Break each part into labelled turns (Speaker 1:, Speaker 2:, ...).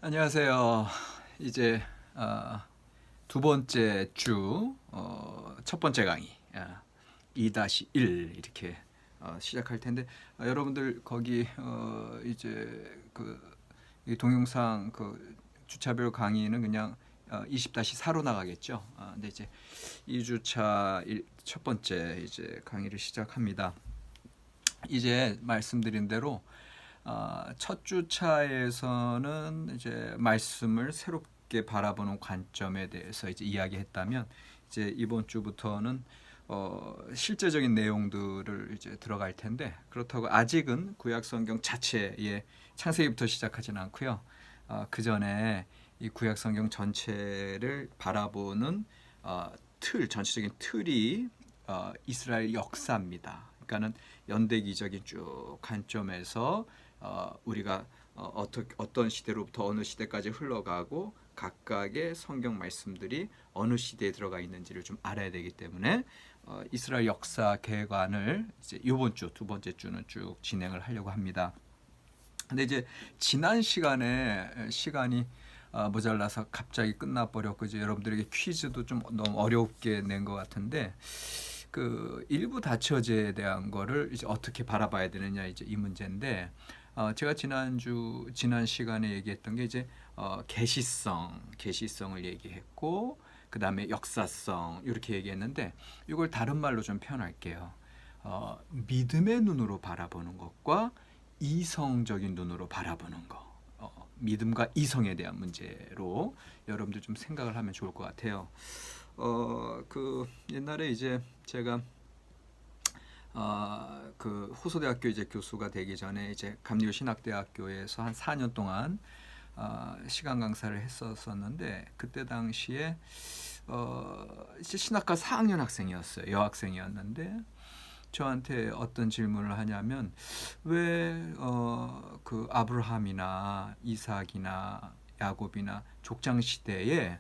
Speaker 1: 안녕하세요. 이제 두 번째 주 첫 번째 강의 2-1 이렇게 시작할 텐데 여러분들 거기 이제 이 동영상 주차별 강의는 그냥 20-4로 나가겠죠. 근데 이제 2주차 첫 번째 이제 강의를 시작합니다. 이제 말씀드린 대로 첫 주차에서는 이제 말씀을 새롭게 바라보는 관점에 대해서 이제 이야기했다면, 이제 이번 주부터는 실제적인 내용들을 이제 들어갈 텐데, 그렇다고 아직은 구약 성경 자체의 창세기부터 시작하지는 않고요. 그 전에 이 구약 성경 전체를 바라보는 전체적인 틀이 이스라엘 역사입니다. 그러니까는 연대기적인 쭉 관점에서 우리가 어떤 시대로부터 어느 시대까지 흘러가고 각각의 성경 말씀들이 어느 시대에 들어가 있는지를 좀 알아야 되기 때문에 이스라엘 역사 개관을 이제 이번 주 두 번째 주는 쭉 진행을 하려고 합니다. 근데 이제 지난 시간이 모자라서 갑자기 끝나버렸고, 이제 여러분들에게 퀴즈도 좀 너무 어렵게 낸 것 같은데, 그 일부 다처제에 대한 거를 이제 어떻게 바라봐야 되느냐, 이제 이 문제인데, 제가 지난 시간에 얘기했던 게 이제 계시성을 얘기했고, 그 다음에 역사성 이렇게 얘기했는데, 이걸 다른 말로 좀 표현할게요. 믿음의 눈으로 바라보는 것과 이성적인 눈으로 바라보는 거, 믿음과 이성에 대한 문제로 여러분들 좀 생각을 하면 좋을 것 같아요. 그 옛날에 이제 제가 그 호소대학교 이제 교수가 되기 전에 이제 감리교 신학대학교에서 한 4년 동안 시간 강사를 했었는데, 그때 당시에 이제 신학과 4학년 학생이었어요. 여학생이었는데 저한테 어떤 질문을 하냐면, 왜 그 아브라함이나 이삭이나 야곱이나 족장 시대에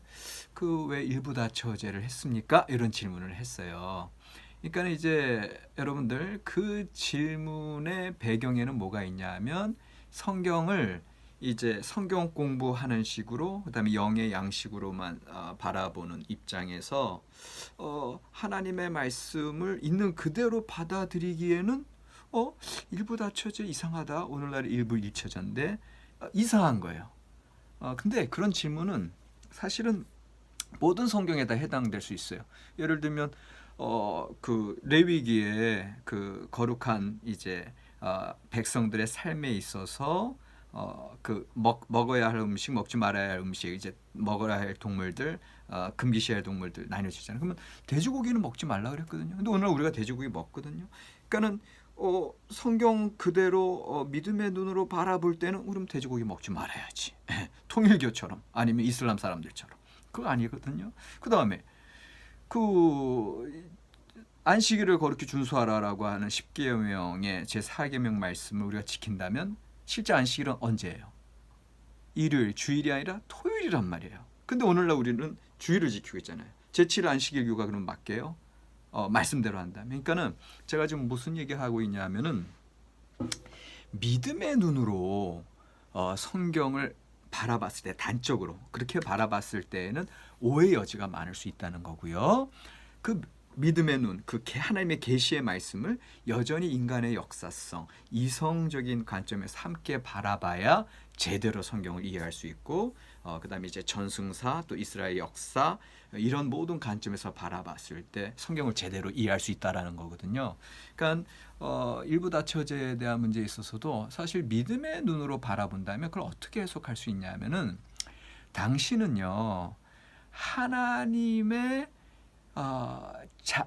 Speaker 1: 그 왜 일부 다처제를 했습니까? 이런 질문을 했어요. 그러니까 이제 여러분들 그 질문의 배경에는 뭐가 있냐면, 성경을 이제 성경 공부하는 식으로, 그다음에 영의 양식으로만 바라보는 입장에서 하나님의 말씀을 있는 그대로 받아들이기에는 일부 다처제 이상하다. 오늘날 일부 일처제인데 이상한 거예요. 근데 그런 질문은 사실은 모든 성경에 다 해당될 수 있어요. 예를 들면 그 레위기에 그 거룩한 이제 백성들의 삶에 있어서 먹어야 할 음식, 먹지 말아야 할 음식, 이제 먹어야 할 동물들, 금기시해야 할 동물들 나뉘어지잖아요. 그러면 돼지고기는 먹지 말라 그랬거든요. 근데 오늘 우리가 돼지고기 먹거든요. 그러니까는 성경 그대로 믿음의 눈으로 바라볼 때는 그럼 돼지고기 먹지 말아야지. 통일교처럼, 아니면 이슬람 사람들처럼. 그거 아니거든요. 그 다음에 그 안식일을 거룩히 준수하라라고 하는 10계명의 제4계명 말씀을 우리가 지킨다면, 실제 안식일은 언제예요? 일요일, 주일이 아니라 토요일이란 말이에요. 근데 오늘날 우리는 주일을 지키고 있잖아요. 제7일 안식일교가 그럼 맞게요? 말씀대로 한다면. 그러니까는 제가 지금 무슨 얘기하고 있냐면은, 믿음의 눈으로 성경을 바라봤을 때, 단적으로 그렇게 바라봤을 때에는 오해 여지가 많을 수 있다는 거고요. 그 믿음의 눈, 하나님의 계시의 말씀을 여전히 인간의 역사성, 이성적인 관점에서 함께 바라봐야 제대로 성경을 이해할 수 있고, 그다음에 이제 전승사, 또 이스라엘 역사, 이런 모든 관점에서 바라봤을 때 성경을 제대로 이해할 수 있다라는 거거든요. 그러니까 일부 다처제에 대한 문제에 있어서도 사실 믿음의 눈으로 바라본다면 그걸 어떻게 해석할 수 있냐면은, 당신은요 하나님의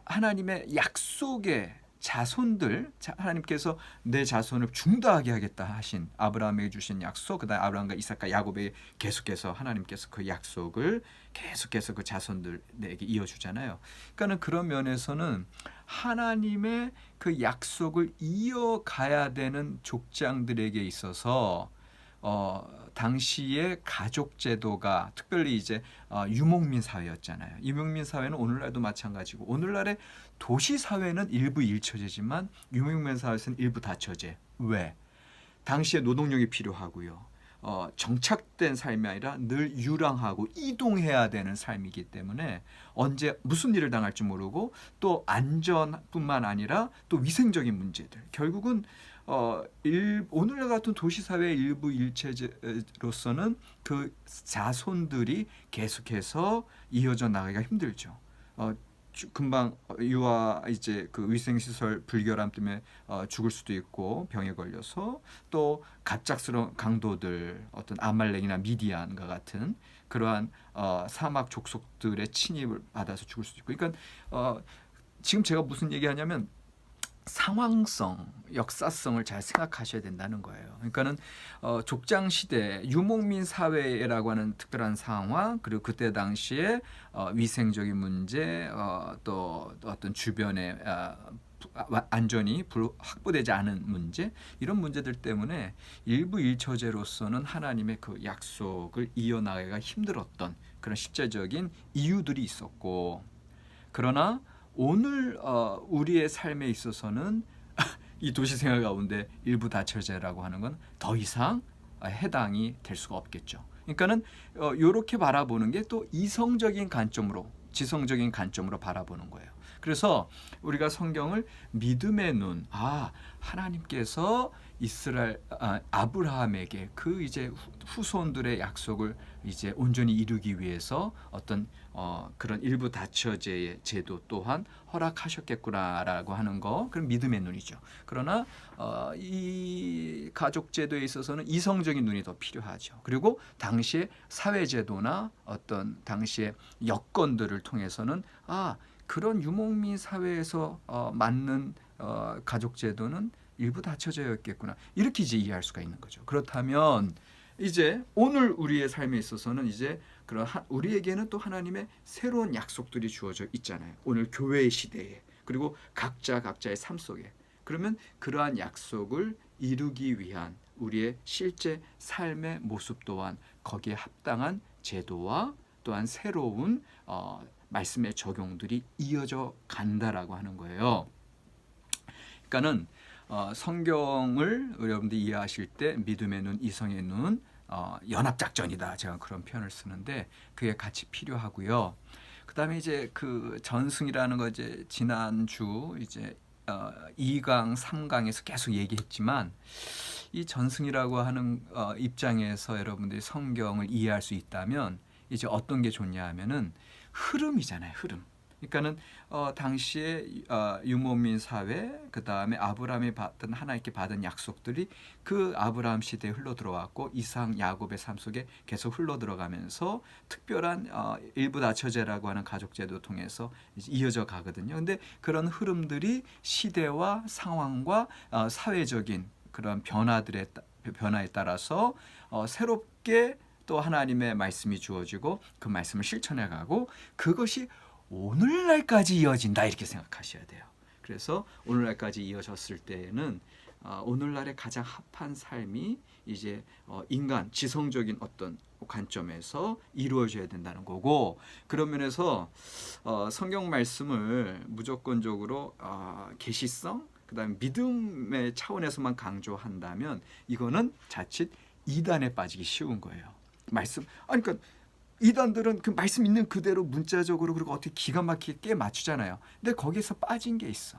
Speaker 1: 하나님의 약속의 자손들, 하나님께서 내 자손을 중다하게 하겠다 하신 아브라함에게 주신 약속, 그다음 아브라함과 이삭과 야곱에 계속해서 하나님께서 그 약속을 계속해서 그 자손들에게 이어주잖아요. 그러니까는 그런 면에서는 하나님의 그 약속을 이어가야 되는 족장들에게 있어서 당시의 가족 제도가 특별히 이제 유목민 사회였잖아요. 유목민 사회는 오늘날도 마찬가지고, 오늘날의 도시 사회는 일부 일처제지만 유목민 사회에서는 일부 다처제. 왜? 당시에 노동력이 필요하고요. 정착된 삶이 아니라 늘 유랑하고 이동해야 되는 삶이기 때문에 언제 무슨 일을 당할지 모르고 또 안전뿐만 아니라 또 위생적인 문제들 결국은 오늘 같은 도시사회의 일부 일체로서는 그 자손들이 계속해서 이어져 나가기가 힘들죠. 금방 유아 이제 그 위생시설 불결함 때문에 죽을 수도 있고 병에 걸려서 또 갑작스러운 강도들 어떤 아말렉이나 미디안과 같은 그러한 사막 족속들의 침입을 받아서 죽을 수도 있고 그러니까 지금 제가 무슨 얘기하냐면 상황성, 역사성을 잘 생각하셔야 된다는 거예요. 그러니까는 족장 시대 유목민 사회라고 하는 특별한 상황 그리고 그때 당시에 위생적인 문제 또 어떤 주변의 안전이 확보되지 않은 문제 이런 문제들 때문에 일부 일처제로서는 하나님의 그 약속을 이어나가기가 힘들었던 그런 실제적인 이유들이 있었고 그러나 오늘 우리의 삶에 있어서는 이 도시생활 가운데 일부 다처제라고 하는 건 더 이상 해당이 될 수가 없겠죠. 그러니까는 이렇게 바라보는 게 또 이성적인 관점으로 지성적인 관점으로 바라보는 거예요. 그래서 우리가 성경을 믿음의 눈, 하나님께서 이스라엘 아브라함에게 그 이제 후손들의 약속을 이제 온전히 이루기 위해서 어떤 그런 일부 다처제의 제도 또한 허락하셨겠구나라고 하는 거, 그런 믿음의 눈이죠. 그러나 이 가족 제도에 있어서는 이성적인 눈이 더 필요하죠. 그리고 당시의 사회 제도나 어떤 당시의 여건들을 통해서는 그런 유목민 사회에서 맞는 가족 제도는 일부 다처제였겠구나. 이렇게 이제 이해할 수가 있는 거죠. 그렇다면 이제 오늘 우리의 삶에 있어서는 이제 그런 우리에게는 또 하나님의 새로운 약속들이 주어져 있잖아요. 오늘 교회의 시대에 그리고 각자의 삶 속에 그러면 그러한 약속을 이루기 위한 우리의 실제 삶의 모습 또한 거기에 합당한 제도와 또한 새로운 말씀의 적용들이 이어져 간다라고 하는 거예요. 그러니까는 성경을 여러분들이 이해하실 때 믿음의 눈, 이성의 눈, 연합작전이다. 제가 그런 표현을 쓰는데 그게 같이 필요하고요. 그다음에 이제 그 전승이라는 거 이제 지난주 이제 2강, 3강에서 계속 얘기했지만 이 전승이라고 하는 입장에서 여러분들이 성경을 이해할 수 있다면 이제 어떤 게 좋냐 하면은 흐름이잖아요. 흐름. 그러니까는 당시에 유목민 사회 그 다음에 아브라함이 하나님께 받은 약속들이 그 아브라함 시대에 흘러 들어왔고 이삭 야곱의 삶 속에 계속 흘러 들어가면서 특별한 일부 다처제라고 하는 가족제도 통해서 이어져 가거든요. 근데 그런 흐름들이 시대와 상황과 사회적인 그런 변화에 따라서 새롭게 또 하나님의 말씀이 주어지고 그 말씀을 실천해 가고 그것이 오늘날까지 이어진다 이렇게 생각하셔야 돼요. 그래서 오늘날까지 이어졌을 때에는 오늘날의 가장 합한 삶이 이제 인간 지성적인 어떤 관점에서 이루어져야 된다는 거고 그런 면에서 성경 말씀을 무조건적으로 계시성 그다음에 믿음의 차원에서만 강조한다면 이거는 자칫 이단에 빠지기 쉬운 거예요. 그러니까 이단들은 그 말씀 있는 그대로 문자적으로 그리고 어떻게 기가 막히게 깨 맞추잖아요. 근데 거기서 빠진 게 있어.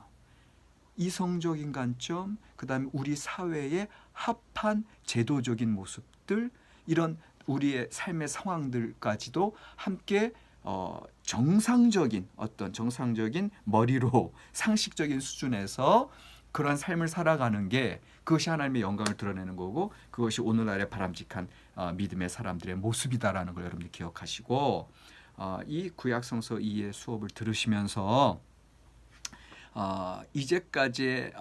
Speaker 1: 이성적인 관점, 그다음에 우리 사회에 합한 제도적인 모습들, 이런 우리의 삶의 상황들까지도 함께 정상적인 머리로 상식적인 수준에서 그런 삶을 살아가는 게 그것이 하나님의 영광을 드러내는 거고 그것이 오늘날의 바람직한 믿음의 사람들의 모습이다라는 걸 여러분들 기억하시고 이 구약성서 2의 수업을 들으시면서 이제까지의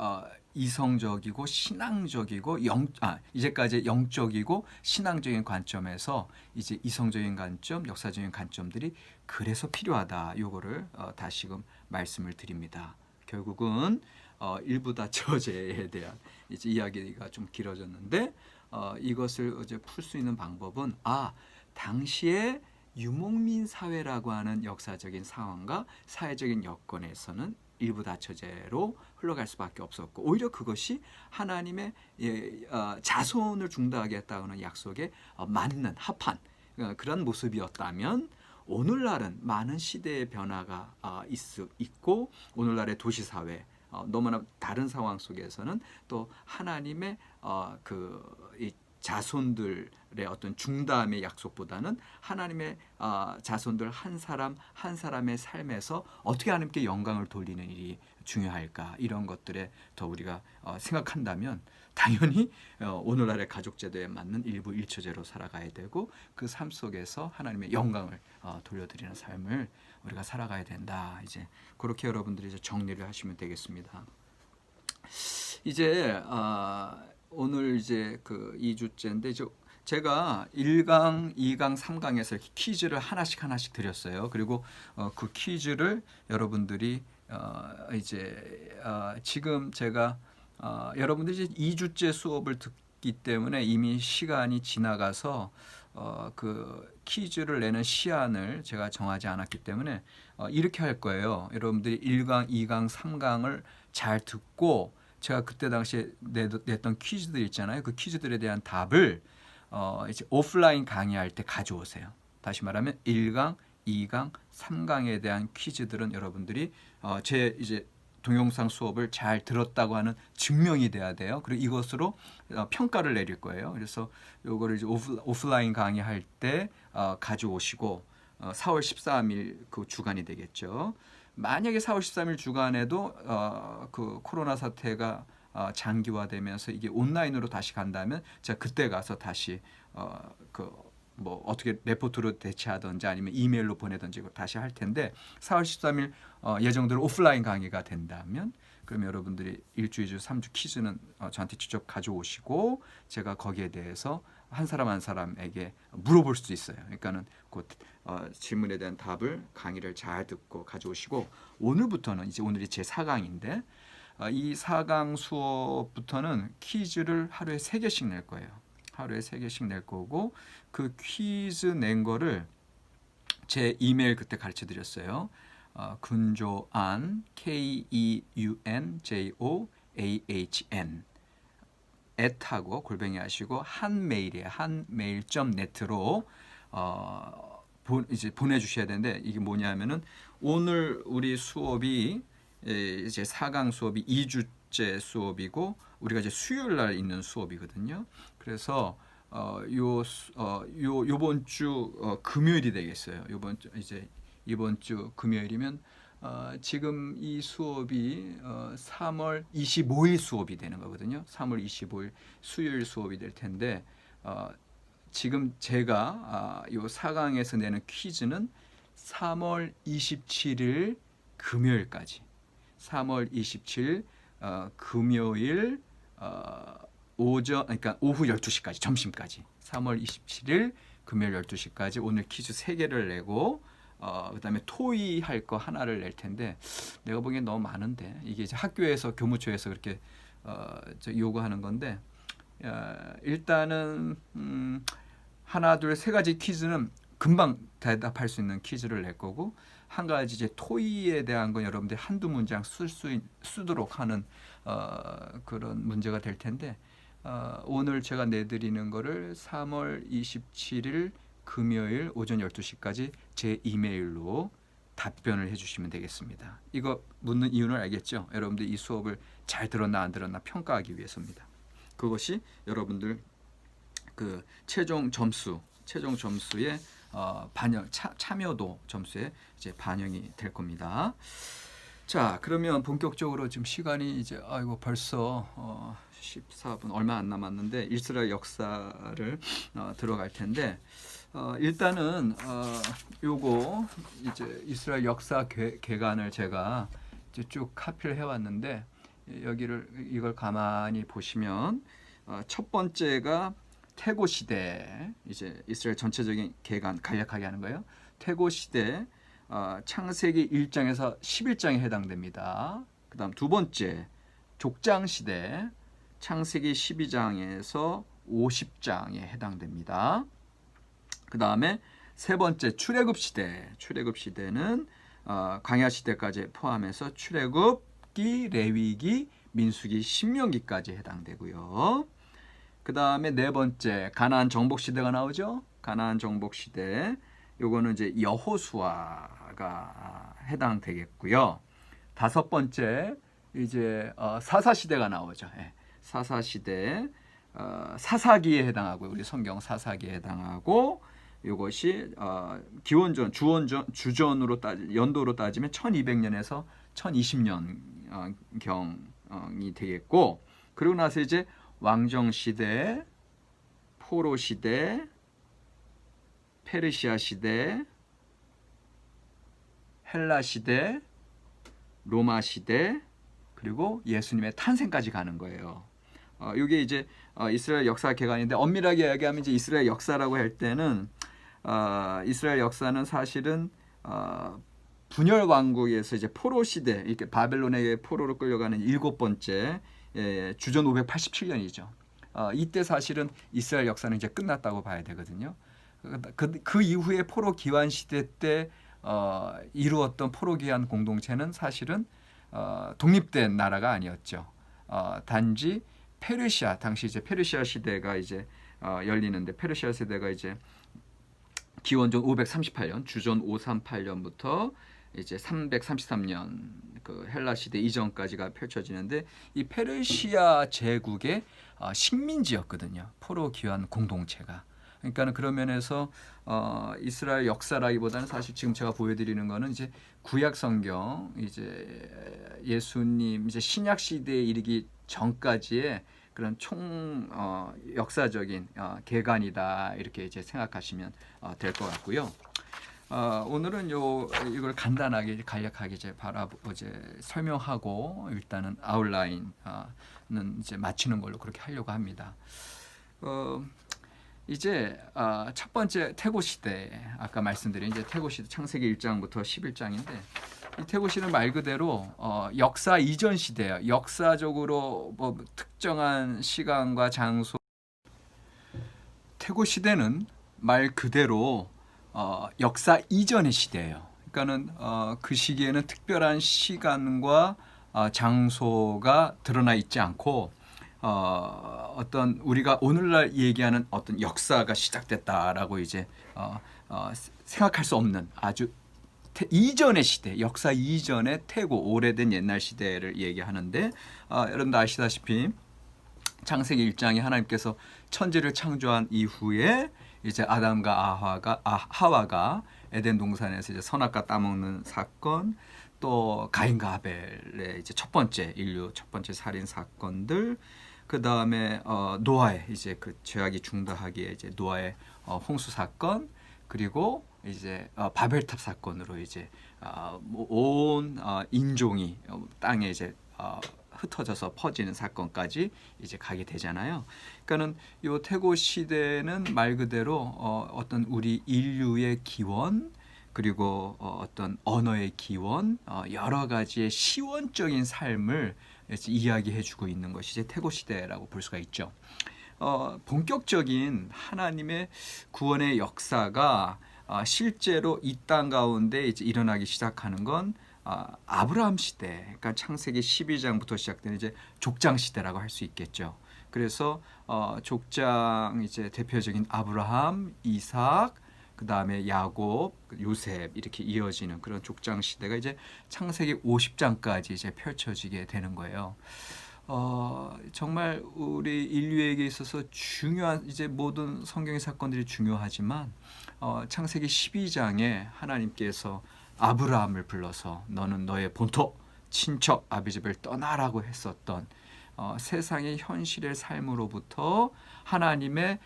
Speaker 1: 이성적이고 신앙적이고 이제까지 영적이고 신앙적인 관점에서 이제 이성적인 관점, 역사적인 관점들이 그래서 필요하다. 요거를 다시금 말씀을 드립니다. 결국은 일부 다처제에 대한 이제 이야기가 좀 길어졌는데 이것을 이제 풀 수 있는 방법은 당시에 유목민 사회라고 하는 역사적인 상황과 사회적인 여건에서는 일부 다처제로 흘러갈 수밖에 없었고 오히려 그것이 하나님의 자손을 중대하게 했다는 약속에 맞는 합한 그런 모습이었다면 오늘날은 많은 시대의 변화가 있고 오늘날의 도시사회 너무나 다른 상황 속에서는 또 하나님의 이 자손들의 어떤 중다함의 약속보다는 하나님의 자손들 한 사람 한 사람의 삶에서 어떻게 하나님께 영광을 돌리는 일이 중요할까 이런 것들에 더 우리가 생각한다면 당연히 오늘날의 가족제도에 맞는 일부 일처제로 살아가야 되고 그 삶 속에서 하나님의 영광을 돌려드리는 삶을 우리가 살아가야 된다. 이제 그렇게 여러분들이 이제 정리를 하시면 되겠습니다. 이제 오늘 이제 그 2주째인데 제가 1강, 2강, 3강에서 퀴즈를 하나씩 드렸어요. 그리고 그 퀴즈를 여러분들이 이제 지금 제가 여러분들이 이제 2주째 수업을 듣기 때문에 이미 시간이 지나가서 그 퀴즈를 내는 시한을 제가 정하지 않았기 때문에 이렇게 할 거예요. 여러분들이 1강, 2강, 3강을 잘 듣고 제가 그때 당시에 냈던 퀴즈들 있잖아요. 그 퀴즈들에 대한 답을 이제 오프라인 강의할 때 가져오세요. 다시 말하면 1강, 2강, 3강에 대한 퀴즈들은 여러분들이 제 이제 동영상 수업을 잘 들었다고 하는 증명이 돼야 돼요. 그리고 이것으로 평가를 내릴 거예요. 그래서 요거를 이제 오프라인 강의할 때 가져오시고 4월 13일 그 주간이 되겠죠. 만약에 4월 13일 주간에도 그 코로나 사태가 장기화되면서 이게 온라인으로 다시 간다면 제가 그때 가서 다시 뭐 어떻게 레포트로 대체하든지 아니면 이메일로 보내든지 다시 할 텐데 4월 13일 예정대로 오프라인 강의가 된다면 그러면 여러분들이 1주, 2주, 3주 퀴즈는 저한테 직접 가져오시고 제가 거기에 대해서 한 사람 한 사람에게 물어볼 수도 있어요. 그러니까는 그 질문에 대한 답을 강의를 잘 듣고 가져오시고 오늘부터는 이제 오늘이 제 4강인데 이 4강 수업부터는 퀴즈를 하루에 3개씩 낼 거예요. 하루에 3개씩 낼 거고 그 퀴즈 낸 거를 제 이메일 그때 가르쳐 드렸어요. 군조안 KEUNJOAHN @하고 골뱅이 하시고 한메일이에요. 한메일.net로 이제 보내주셔야 되는데 이게 뭐냐면은 오늘 우리 수업이 이제 4강 수업이 2주째 수업이고 우리가 이제 수요일 날 있는 수업이거든요. 그래서 요번 주 금요일이 되겠어요. 이번 주 금요일이면 지금 이 수업이 3월 25일 수업이 되는 거거든요. 3월 25일 수요일 수업이 될 텐데 지금 제가 요 4강에서 내는 퀴즈는 3월 27일 금요일까지 3월 27일 금요일 그러니까 오후 12시까지 점심까지 3월 27일 금요일 12시까지 오늘 퀴즈 3개를 내고 그다음에 토의 할 거 하나를 낼 텐데 내가 보기엔 너무 많은데 이게 이제 학교에서 교무처에서 그렇게 요구하는 건데 일단은 하나 둘 세 가지 퀴즈는 금방 대답할 수 있는 퀴즈를 낼 거고 한 가지 이제 토의에 대한 건 여러분들이 한두 문장 쓰도록 하는 그런 문제가 될 텐데 오늘 제가 내드리는 거를 3월 27일 금요일 오전 12시까지 제 이메일로 답변을 해주시면 되겠습니다. 이거 묻는 이유는 알겠죠? 여러분들 이 수업을 잘 들었나 안 들었나 평가하기 위해서입니다. 그것이 여러분들 그 최종 점수에 참여도 점수에 이제 반영이 될 겁니다. 자, 그러면 본격적으로 지금 시간이 이제 벌써 14분 얼마 안 남았는데 이스라엘 역사를 들어갈 텐데 일단은 요거 이제 이스라엘 역사 개관을 제가 이제 쭉 카피를 해왔는데 이걸 가만히 보시면 첫 번째가 태고 시대 이제 이스라엘 전체적인 개관 간략하게 하는 거예요. 태고 시대 창세기 1장에서 11장에 해당됩니다. 그다음 두 번째 족장 시대 창세기 12장에서 50장에 해당됩니다. 그 다음에 세 번째 출애굽 시대는 광야 시대까지 포함해서 출애굽기, 레위기, 민수기, 신명기까지 해당되고요. 그 다음에 네 번째 가나안 정복 시대가 나오죠. 가나안 정복 시대, 요거는 이제 여호수아가 해당되겠고요. 다섯 번째 이제 사사 시대가 나오죠. 예. 사사 시대, 사사기에 해당하고, 우리 성경 사사기에 해당하고, 이것이 기원전, 주전으로 연도로 따지면 1200년에서 1020년 경이 되겠고, 그리고 나서 이제 왕정 시대, 포로 시대, 페르시아 시대, 헬라 시대, 로마 시대, 그리고 예수님의 탄생까지 가는 거예요. 이게 이제 이스라엘 역사 개관인데, 엄밀하게 이야기하면 이제 이스라엘 역사라고 할 때는 이스라엘 역사는 사실은 분열 왕국에서 이제 포로 시대, 이렇게 바벨론에게 포로로 끌려가는 일곱 번째 주전 587년이죠. 이때 사실은 이스라엘 역사는 이제 끝났다고 봐야 되거든요. 그 이후에 포로 기환 시대 때 이루었던 포로 기환 공동체는 사실은 독립된 나라가 아니었죠. 단지 페르시아, 당시 이제 페르시아 시대가 이제 열리는데, 페르시아 세대가 이제 기원전 538년, 주전 538년부터 이제 333년 그 헬라 시대 이전까지가 펼쳐지는데, 이 페르시아 제국의 식민지였거든요. 포로 기환 공동체가. 그러니까는 그런 면에서 이스라엘 역사라기보다는 사실 지금 제가 보여드리는 거는 이제 구약 성경, 이제 예수님 이제 신약 시대에 이르기 전까지의 그런 총 역사적인 개관이다, 이렇게 이제 생각하시면 될 것 같고요. 오늘은 이걸 간단하게 간략하게 이제 설명하고, 일단은 아웃라인은 이제 마치는 걸로 그렇게 하려고 합니다. 이제 첫 번째 태고 시대, 아까 말씀드린 이제 태고 시대, 창세기 1장부터 11장인데, 이 태고 시대는 말 그대로 역사 이전 시대예요. 역사적으로 뭐 특정한 시간과 장소, 태고 시대는 말 그대로 역사 이전의 시대예요. 그러니까는 그 시기에는 특별한 시간과 장소가 드러나 있지 않고, 어떤 우리가 오늘날 얘기하는 어떤 역사가 시작됐다라고 이제 생각할 수 없는 아주 이전의 시대, 역사 이전의 태고, 오래된 옛날 시대를 얘기하는데, 여러분도 아시다시피 창세기 1장에 하나님께서 천지를 창조한 이후에 이제 아담과 하와가 에덴 동산에서 이제 선악과 따먹는 사건, 또 가인과 아벨의 이제 인류 첫 번째 살인 사건들, 그 다음에 노아의 이제 그 죄악이 중다하기에 이제 노아의 홍수 사건, 그리고 이제 바벨탑 사건으로 이제 온 인종이 땅에 이제 흩어져서 퍼지는 사건까지 이제 가게 되잖아요. 그러니까는 요 태고 시대는 말 그대로 어떤 우리 인류의 기원, 그리고 어떤 언어의 기원, 여러 가지의 시원적인 삶을 이야기해주고 있는 것이 이제 태고 시대라고 볼 수가 있죠. 본격적인 하나님의 구원의 역사가 실제로 이 땅 가운데 이제 일어나기 시작하는 건 아브라함 시대, 그러니까 창세기 12장부터 시작되는 이제 족장 시대라고 할 수 있겠죠. 그래서 족장 이제 대표적인 아브라함, 이삭, 그 다음에 야곱, 요셉, 이렇게 이어지는 그런 족장 시대가 이제 창세기 50장까지 이제 펼쳐지게 되는 거예요. 정말 우리 인류에게 있어서 중요한, 이제 모든 성경의 사건들이 중요하지만 창세기 12장에 하나님께서 아브라함을 불러서 너는 너의 본토, 친척, 아비집을 떠나라고 했었던 세상의 현실의 삶으로부터 하나님의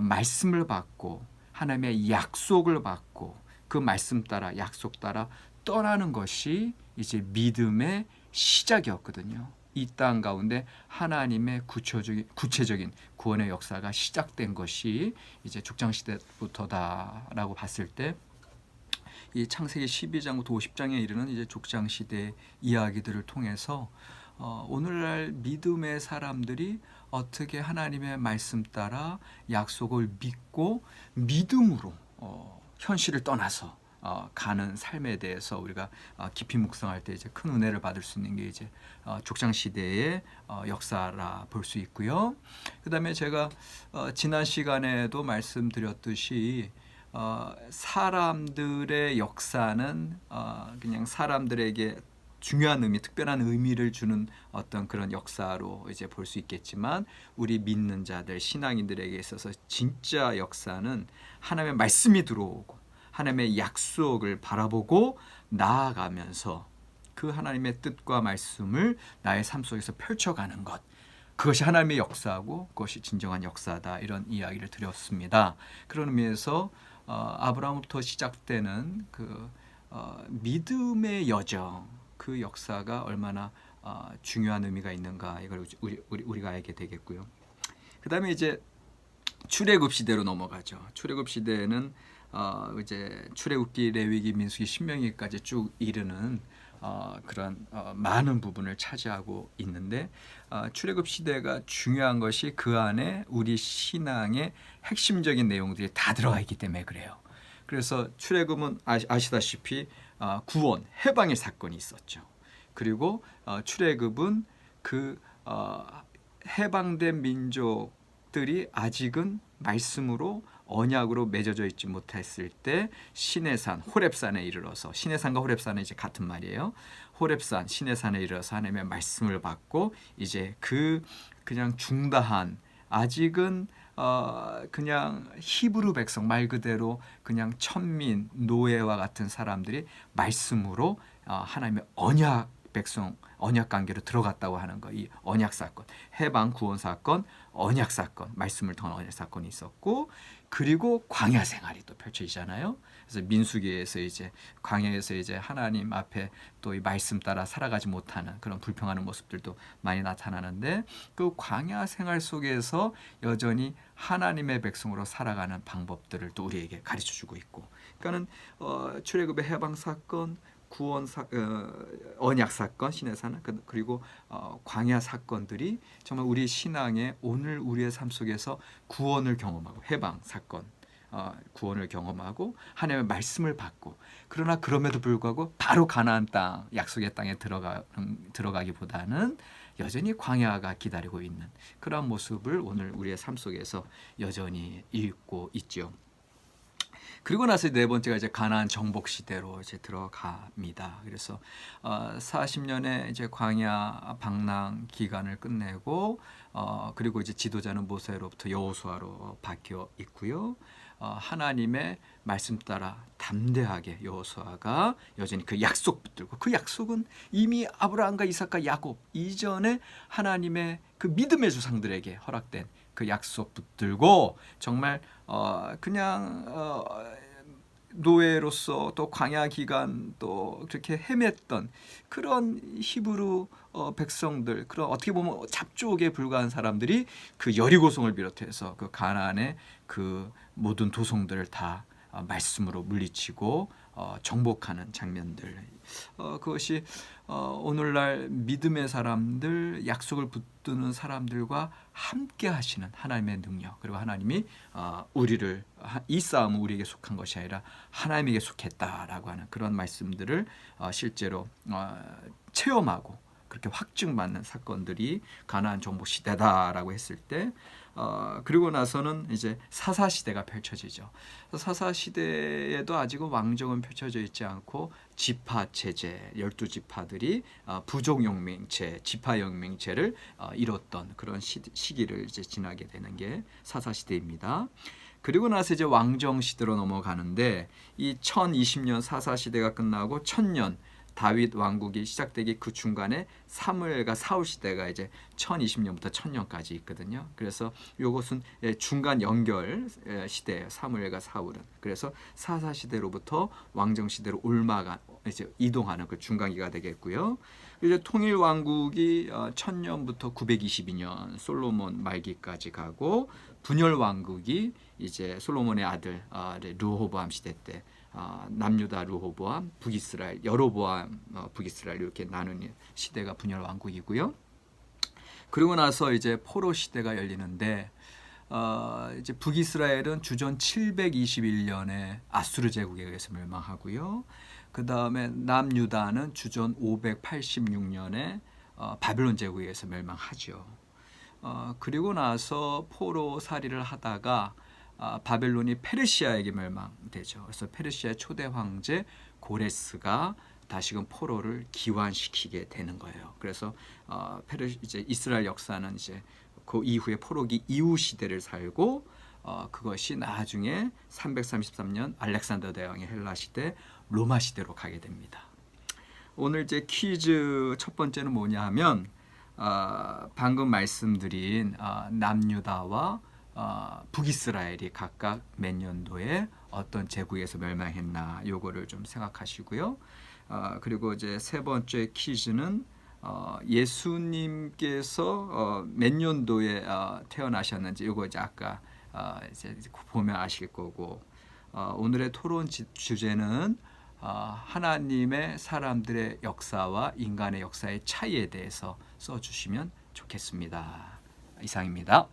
Speaker 1: 말씀을 받고, 하나님의 약속을 받고, 그 말씀 따라, 약속 따라 떠나는 것이 이제 믿음의 시작이었거든요. 이 땅 가운데 하나님의 구체적인 구원의 역사가 시작된 것이 이제 족장시대부터다라고 봤을 때, 이 창세기 12장부터 50장에 이르는 이제 족장시대 이야기들을 통해서 오늘날 믿음의 사람들이 어떻게 하나님의 말씀 따라 약속을 믿고 믿음으로 현실을 떠나서 가는 삶에 대해서 우리가 깊이 묵상할 때 이제 큰 은혜를 받을 수 있는 게 이제 족장 시대의 역사라 볼 수 있고요. 그다음에 제가 지난 시간에도 말씀드렸듯이 사람들의 역사는 그냥 사람들에게 중요한 의미, 특별한 의미를 주는 어떤 그런 역사로 이제 볼 수 있겠지만 우리 믿는 자들, 신앙인들에게 있어서 진짜 역사는 하나님의 말씀이 들어오고 하나님의 약속을 바라보고 나아가면서 그 하나님의 뜻과 말씀을 나의 삶 속에서 펼쳐가는 것, 그것이 하나님의 역사고 그것이 진정한 역사다, 이런 이야기를 드렸습니다. 그런 의미에서 아브라함부터 시작되는 그 믿음의 여정, 그 역사가 얼마나 중요한 의미가 있는가, 이걸 우리가 알게 되겠고요. 그 다음에 이제 출애굽 시대로 넘어가죠. 출애굽 시대는 이제 출애굽기, 레위기, 민수기, 신명기까지 쭉 이르는 그런 많은 부분을 차지하고 있는데 출애굽 시대가 중요한 것이 그 안에 우리 신앙의 핵심적인 내용들이 다 들어가 있기 때문에 그래요. 그래서 출애굽은 아시다시피 구원, 해방의 사건이 있었죠. 그리고 출애굽은 그 해방된 민족들이 아직은 말씀으로 언약으로 맺어져 있지 못했을 때 시내산, 호렙산에 이르러서, 시내산과 호렙산은 이제 같은 말이에요. 호렙산, 시내산에 이르러서 하나님의 말씀을 받고 이제 그냥 중다한, 아직은 그냥 히브리 백성, 말 그대로 그냥 천민, 노예와 같은 사람들이 말씀으로 하나님의 언약 백성, 언약 관계로 들어갔다고 하는 거, 이 언약 사건, 해방 구원 사건, 언약 사건, 말씀을 통한 언약 사건이 있었고, 그리고 광야 생활이 또 펼쳐지잖아요. 그래서 민수기에서 이제 광야에서 이제 하나님 앞에 또 이 말씀 따라 살아가지 못하는 그런 불평하는 모습들도 많이 나타나는데, 그 광야 생활 속에서 여전히 하나님의 백성으로 살아가는 방법들을 또 우리에게 가르쳐주고 있고, 그러니까는 출애굽의 해방 사건, 구원 언약 사건, 시내산, 그리고 광야 사건들이 정말 우리 신앙의 오늘 우리의 삶 속에서 구원을 경험하고, 해방 사건, 구원을 경험하고 하나님의 말씀을 받고, 그러나 그럼에도 불구하고 바로 가나안 땅, 약속의 땅에 들어가기보다는 여전히 광야가 기다리고 있는 그런 모습을 오늘 우리의 삶 속에서 여전히 읽고 있죠. 그리고 나서 네 번째가 이제 가나안 정복 시대로 이제 들어갑니다. 그래서 40년의 이제 광야 방랑 기간을 끝내고 그리고 이제 지도자는 모세로부터 여호수아로 바뀌어 있고요. 하나님의 말씀 따라 담대하게 여호수아가 여전히 그 약속 붙들고, 그 약속은 이미 아브라함과 이삭과 야곱 이전에 하나님의 그 믿음의 조상들에게 허락된 그 약속 붙들고 정말 그냥 노예로서 또 광야 기간 또 그렇게 헤맸던 그런 히브리 백성들, 그런 어떻게 보면 잡족에 불과한 사람들이 그 여리고성을 비롯해서 그 가나안의 그 모든 도성들을 다 말씀으로 물리치고 정복하는 장면들, 그것이 오늘날 믿음의 사람들, 약속을 붙드는 사람들과 함께 하시는 하나님의 능력, 그리고 하나님이 우리를, 이 싸움은 우리에게 속한 것이 아니라 하나님에게 속했다라고 하는 그런 말씀들을 실제로 체험하고 그렇게 확증받는 사건들이 가나안 정복 시대다라고 했을 때, 그리고 나서는 이제 사사 시대가 펼쳐지죠. 사사 시대에도 아직은 왕정은 펼쳐져 있지 않고 지파 체제, 12지파들이 부족 영맹체, 지파 영맹체를 이뤘던 그런 시기를 이제 지나게 되는 게 사사 시대입니다. 그리고 나서 이제 왕정 시대로 넘어가는데, 이 1020년 사사 시대가 끝나고 1000년 다윗 왕국이 시작되기 그 중간에 사무엘과 사울 시대가 이제 1020년부터 1000년까지 있거든요. 그래서 이것은 중간 연결 시대예요. 사무엘과 사울은. 그래서 사사 시대로부터 왕정 시대로 올마가 이제 이동하는 그 중간기가 되겠고요. 이제 통일 왕국이 1000년부터 922년 솔로몬 말기까지 가고, 분열 왕국이 이제 솔로몬의 아들 르호보암 시대 때 남유다 르호보암, 북이스라엘 여로보암, 북이스라엘 이렇게 나누는 시대가 분열 왕국이고요. 그리고 나서 이제 포로 시대가 열리는데 이제 북이스라엘은 주전 721년에 아수르 제국에 의해서 멸망하고요. 그 다음에 남유다는 주전 586년에 바벨론 제국에 의해서 멸망하죠. 그리고 나서 포로살이를 하다가 바벨론이 페르시아에게 멸망되죠. 그래서 페르시아의 초대 황제 고레스가 다시금 포로를 기환시키게 되는 거예요. 그래서 이제 이스라엘 역사는 이제 그 이후에 포로기 이후 시대를 살고 그것이 나중에 333년 알렉산더 대왕의 헬라 시대 로마 시대로 가게 됩니다. 오늘 이제 퀴즈 첫 번째는 뭐냐 하면 방금 말씀드린 남유다와 북이스라엘이 각각 몇 년도에 어떤 제국에서 멸망했나 요거를 좀 생각하시고요. 그리고 이제 세 번째 퀴즈는 예수님께서 몇 년도에 태어나셨는지 요거 이제 아까 이제 보면 아실 거고 오늘의 토론 주제는 하나님의 사람들의 역사와 인간의 역사의 차이에 대해서 써주시면 좋겠습니다. 이상입니다.